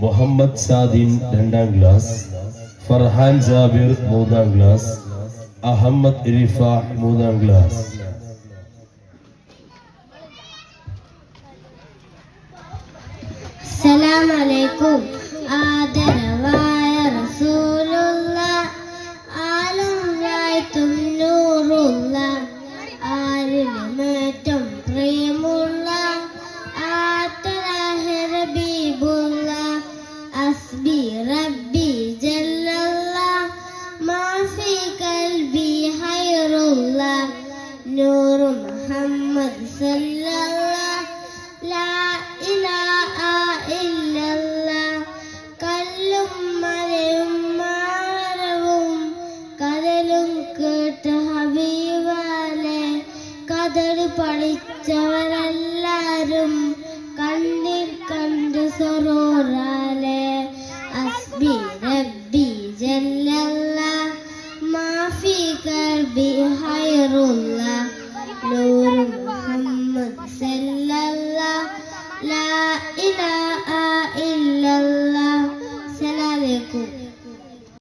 മുഹമ്മദ് സാദിൻ 2ാം ക്ലാസ്, ഫർഹാൻ ജാബിർ 3ാം ക്ലാസ്, അഹമ്മദ് റിഫ 3ാം ക്ലാസ്. അസ്സലാമു അലൈക്കും. ആദരവായ റസൂലുള്ളാഹ്, ആലുംലായിട്ടും നൂറുള്ളാഹ്, ആരിലുമേറ്റം പ്രിയമുള്ള ആത്തലാഹി ഹബീബുള്ളാഹ്, അസ്ബി റബ്ബി ജല്ലല്ലാഹ്, മാഫി ഖൽബി ഖൈറുള്ളാഹ്, നൂറു മുഹമ്മദ് സല്ലല്ലാഹ്, ലാ ഇലാഹ ഇല്ലല്ലാഹ്. കല്ലും മലയും മാരവും കടലും കേട്ട ഹബീബാലെ, കഥകളി പഠിച്ചവരെല്ലാരും കണ്ണിൽ കണ്ട് സറൂറാലെ, അസ്ബി റബ്ബി ജല്ലല്ലാഹ്, മാഫി ഖൽബി ഖൈറുള്ളാഹ്, നൂറു മുഹമ്മദ് സല്ലല്ലാഹ്, ലാ ഇലാഹ ഇല്ലല്ലാഹ്.